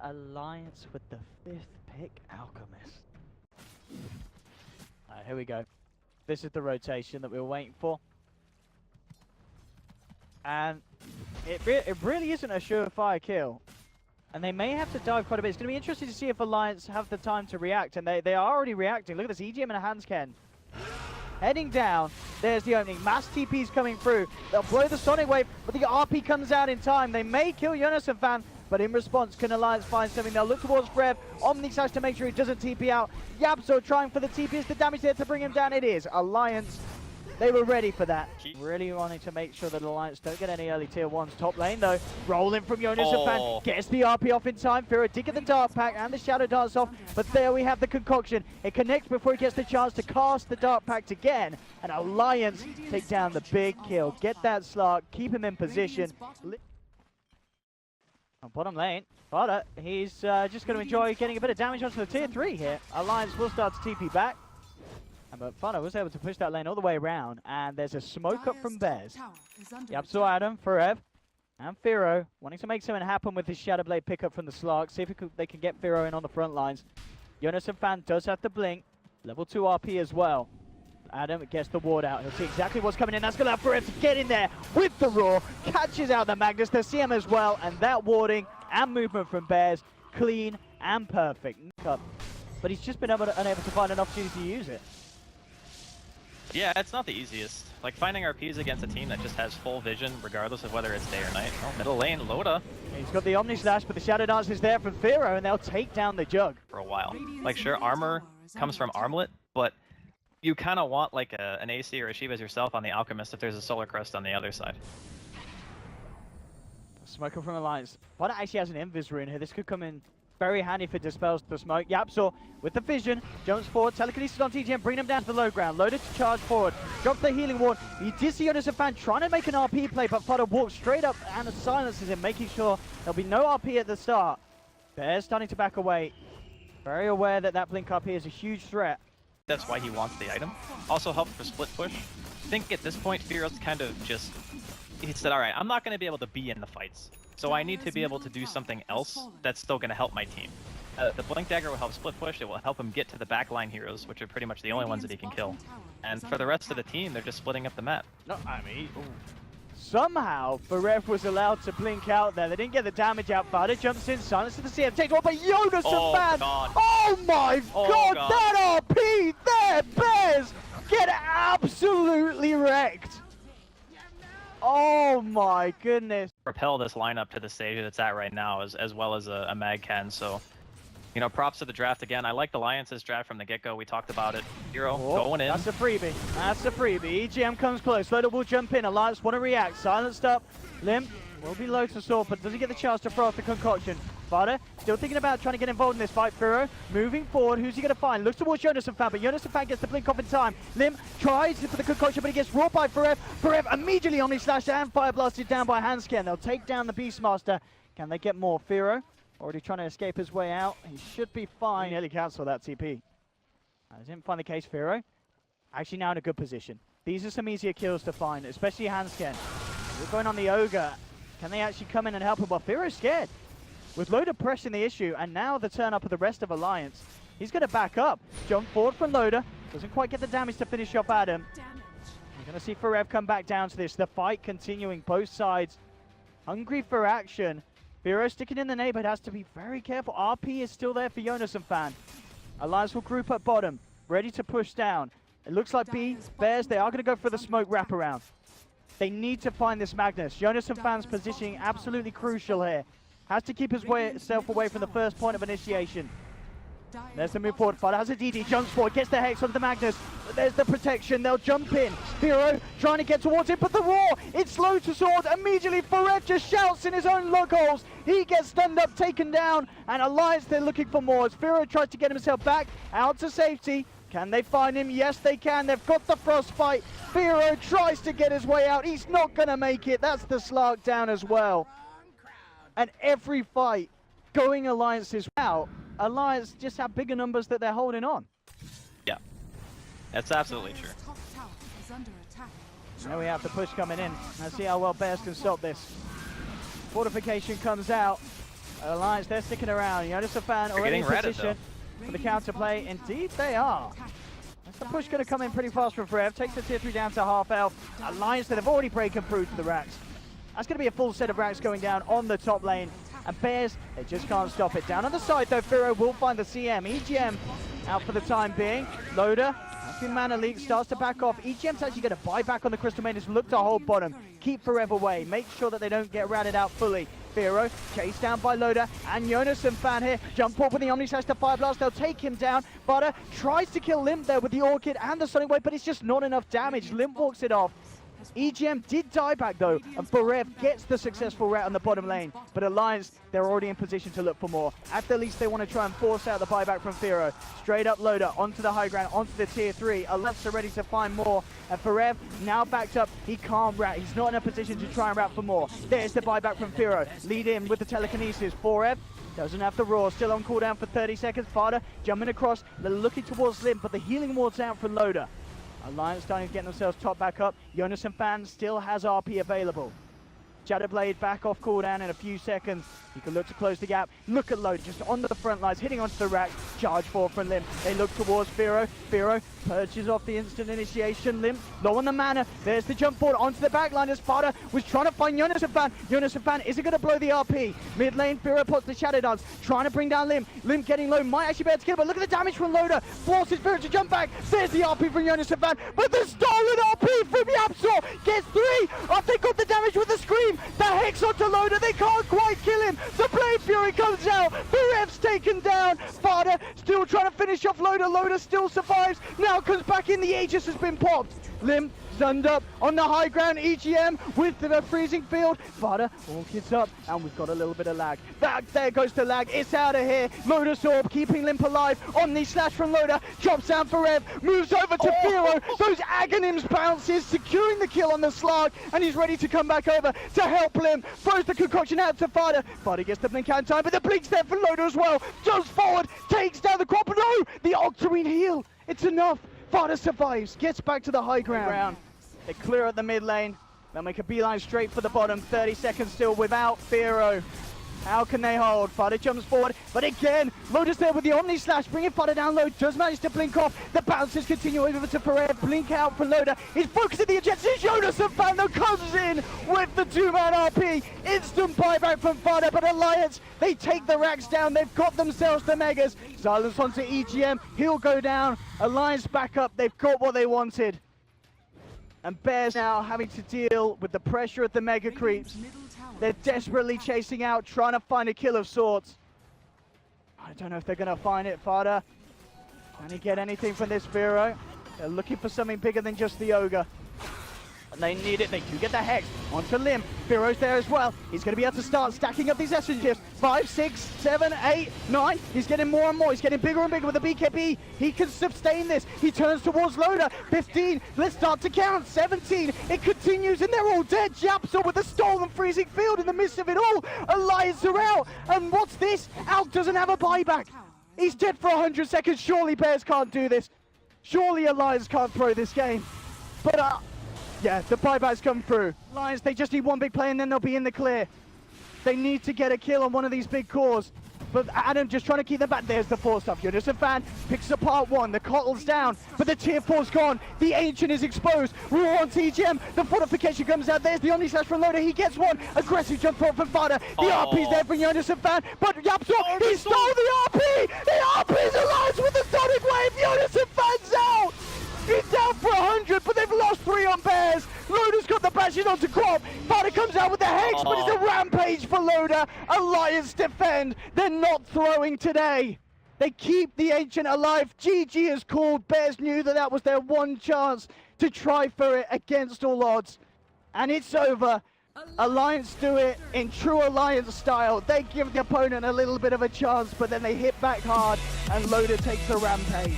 Alliance with the 5th pick, Alchemist. Alright, here we go. This is the rotation that we were waiting for. And it really isn't a surefire kill. And they may have to dive quite a bit. It's going to be interesting to see if Alliance have the time to react. And they are already reacting. Look at this, EGM and a Hansken. Heading down, there's the opening. Mass TP's coming through. They'll blow the Sonic Wave, but the RP comes out in time. They may kill Jonas and Fan, but in response, can Alliance find something? They'll look towards Frev. Omni Slash to make sure he doesn't TP out. Yapso trying for the TP. Is the damage there to bring him down? It is. Alliance, they were ready for that. Really wanting to make sure that Alliance don't get any early tier 1s. Top lane though, rolling from Jonas and Fan. Gets the RP off in time. Firo did get the Dark Pack and the Shadow Dance off, but there we have the concoction. It connects before he gets the chance to cast the Dark Pact again. And Alliance take down the big kill. Get that Slark, keep him in position. Bottom lane, Fada, he's just going to enjoy getting a bit of damage onto the tier 3 here. Alliance will start to TP back. But Fada was able to push that lane all the way around. And there's a smoke up from Bears. Yapso Adam, Forev, and Firo wanting to make something happen with his Shadow Blade pickup from the Slark. See if they can get Firo in on the front lines. Jonas and Fan does have to blink. Level 2 RP as well. Adam gets the ward out. He'll see exactly what's coming in. That's going to allow Forev to get in there with the Roar. Catches out the Magnus. They see him as well. And that warding and movement from Bears, clean and perfect. But he's just been unable to find an opportunity to use it. Yeah, it's not the easiest. Like, finding RPs against a team that just has full vision, regardless of whether it's day or night. Oh, middle lane, Loda. He's got the Omni Slash, but the Shadow Dance is there from Firo, and they'll take down the Jug. For a while. Like, sure, armor comes from Armlet, but you kind of want, like, an AC or a Shivas yourself on the Alchemist if there's a Solar Crest on the other side. Smoker from Alliance. Fada actually has an Invis rune here. This could come in very handy if it dispels the smoke. Yapso with the vision, jumps forward, telekinesis on TGM, bring him down to the low ground, loaded to charge forward, drops the healing ward. You did see Jonas and Fan trying to make an RP play, but Fada walks straight up and silences him, making sure there'll be no RP at the start. Bear's starting to back away. Very aware that that blink RP is a huge threat. That's why he wants the item. Also helps for split push. I think at this point, Firo's kind of just... He said, alright, I'm not going to be able to be in the fights. So I need to be able to do something else that's still going to help my team. The Blink Dagger will help split push, it will help him get to the backline heroes, which are pretty much the only ones that he can kill. And for the rest of the team, they're just splitting up the map. No, I mean... Ooh. Somehow, Forev was allowed to blink out there. They didn't get the damage out. Fada jumps in, silences the CM, takes one by Jonas and Fan. Oh my god, that RP there, Bears get absolutely wrecked. Oh my goodness. Propel this lineup to the stage that it's at right now, as well as a Mag can, so... You know, props to the draft again. I like the Alliance's draft from the get-go. We talked about it. Hero going in. That's a freebie. That's a freebie. EGM comes close. Loda will jump in. Alliance want to react. Silenced up. Limp will be low to sword, but does he get the chance to throw off the concoction? Fada still thinking about trying to get involved in this fight. Firo moving forward. Who's he going to find? Looks towards Jonas and Fan, but Jonas and Fan gets the blink off in time. Lim tries for the concoction, but he gets raw by Forev. Forev immediately Omni Slash and Fire Blasted down by Hansken. They'll take down the Beastmaster. Can they get more? Firo already trying to escape his way out. He should be fine. Nearly cancelled that TP. I didn't find the case, Firo. Actually now in a good position. These are some easier kills to find, especially Hansken. We're going on the Ogre. Can they actually come in and help him? Well, Firo's scared. With Loda pressing the issue, and now the turn up of the rest of Alliance. He's going to back up. Jump forward from Loda. Doesn't quite get the damage to finish off Adam. We're going to see Forev come back down to this. The fight continuing, both sides hungry for action. Firo sticking in the neighborhood, has to be very careful. RP is still there for Jonas and Fan. Alliance will group up bottom, ready to push down. It looks like Bears, they are going to go for the smoke wraparound. They need to find this Magnus. Jonas and Fan's positioning absolutely crucial here. Has to keep himself away from the first point of initiation. There's the move forward. Fada has a DD, jumps forward, gets the Hex onto the Magnus. There's the protection, they'll jump in. Firo trying to get towards it, but the Roar, it's slow to sword. Immediately, Forev just shouts in his own log holes. He gets stunned up, taken down, and Alliance, they're looking for more. As Firo tries to get himself back out to safety. Can they find him? Yes, they can. They've got the Frostbite. Firo tries to get his way out. He's not going to make it. That's the Slark down as well. And every fight going Alliance's out, Alliance just have bigger numbers that they're holding on. Yeah, that's absolutely true. Now we have the push coming in. Let's see how well Bears can stop this. Fortification comes out. Alliance, they're sticking around. Jonas a fan already in getting ratted, position for the counterplay. Indeed, they are. That's the push going to come in pretty fast from Forever. Takes the tier 3 down to half health. Alliance that have already broken through to the racks. That's going to be a full set of racks going down on the top lane. And Bears, they just can't stop it. Down on the side, though, Firo will find the CM. EGM out for the time being. Loader, happy mana leak, starts to back off. EGM's actually going to buy back on the Crystal Maidens, look to hold bottom. Keep Forever away. Make sure that they don't get ratted out fully. Firo, chased down by Loader, and Jonas and Fan here. Jump off with the Omni Slash to Fire Blast. They'll take him down. Butter tries to kill Limp there with the Orchid and the Sonic Wave, but it's just not enough damage. Limp walks it off. EGM did die back though, and Forev gets the successful route on the bottom lane. But Alliance, they're already in position to look for more. At the least, they want to try and force out the buyback from Firo. Straight up Loader, onto the high ground, onto the tier 3. Alliance are ready to find more. And Forev, now backed up, he can't rat. He's not in a position to try and rat for more. There's the buyback from Firo. Lead in with the telekinesis. Forev doesn't have the roar, still on cooldown for 30 seconds. Fada jumping across, they're looking towards Limp, but the healing ward's out from Loader. Alliance starting to get themselves top back up. Jonas and Fan still has RP available. Shadowblade back off cooldown in a few seconds. He can look to close the gap. Look at Load just on the front lines, hitting onto the rack. Charge forward from Limp. They look towards Firo. Firo purges off the instant initiation. Limp low on the mana. There's the jump forward onto the back line as Fada was trying to find Jonas and Fan. Jonas and Fan isn't going to blow the RP. Mid lane, Firo puts the Shadow Dance, trying to bring down Limp. Limp getting low, might actually be able to kill, but look at the damage from Loader. Forces Firo to jump back. There's the RP from Jonas and Fan, but the stolen RP from Yapsor gets 3. Oh, they got the damage with the Scream. The Hex onto Loader, they can't quite kill him. The Blade Fury comes out. Forev's taken down. Fada still trying to finish off Loader. Loader still survives. Now comes back in. The Aegis has been popped. Limp stunned up on the high ground. EGM with the freezing field. Fada all gets up, and we've got a little bit of lag. There goes the lag. It's out of here. Loader's Orb keeping Limp alive. Omni Slash from Loader. Drops down for Rev. Moves over to Firo. Those Aghanims bounces, securing the kill on the Slark, and he's ready to come back over to help Limp. Throws the concoction out to Fada. Fada gets the blink out time, but the blink's there for Loader as well. Jumps forward, takes down the crop. No! The Octarine heal. It's enough. Fada survives, gets back to the high ground. They clear at the mid lane. They'll make a beeline straight for the bottom. 30 seconds still without Firo. How can they hold? Fada jumps forward, but again, Loader's there with the Omni Slash, bringing Fada down low, does manage to blink off. The bounces continue over to Forever, blink out for Loader. He's focusing the ejections. Jonas and Fan comes in with the 2-man RP. Instant buyback from Fada, but Alliance, they take the racks down. They've got themselves the Megas. Silence onto EGM, he'll go down. Alliance back up, they've got what they wanted. And Bears now having to deal with the pressure of the Mega Creeps. They're desperately chasing out, trying to find a kill of sorts. I don't know if they're going to find it, Fada. Can he get anything from this Firo? They're looking for something bigger than just the Ogre. And they need it. They do get the Hex onto Limb. Firo's there as well. He's going to be able to start stacking up these essence shifts. 5, 6, 7, 8, 9. He's getting more and more. He's getting bigger and bigger with the BKB. He can sustain this. He turns towards Loader. 15. Let's start to count. 17. It continues and they're all dead. Japsor with a stolen freezing field in the midst of it all. Alliance are out. And what's this? Alk doesn't have a buyback. He's dead for 100 seconds. Surely Bears can't do this. Surely Alliance can't throw this game. But yeah, the buybacks come through. Lions, they just need one big play and then they'll be in the clear. They need to get a kill on one of these big cores. But Adam just trying to keep them back. There's the 4 stuff. Jonas and Fan picks apart 1. The Cottle's down, but the tier 4's gone. The Ancient is exposed. Roar on TGM. The fortification comes out. There's the Omni Slash from Loader. He gets 1. Aggressive jump forward from Fada. The RP's there for Jonas and Fan, but Yapsor, he stole the RP! The RP's alliance with the Sonic Wave. Jonas and Fan's out! He's down for 100, but they've lost 3 on Bears. Loader's got the bashes onto Crop. Fada comes out with the Hex, but it's a rampage for Loader. Alliance defend. They're not throwing today. They keep the Ancient alive. GG is called. Bears knew that that was their one chance to try for it against all odds. And it's over. Alliance do it in true Alliance style. They give the opponent a little bit of a chance, but then they hit back hard, and Loader takes a rampage.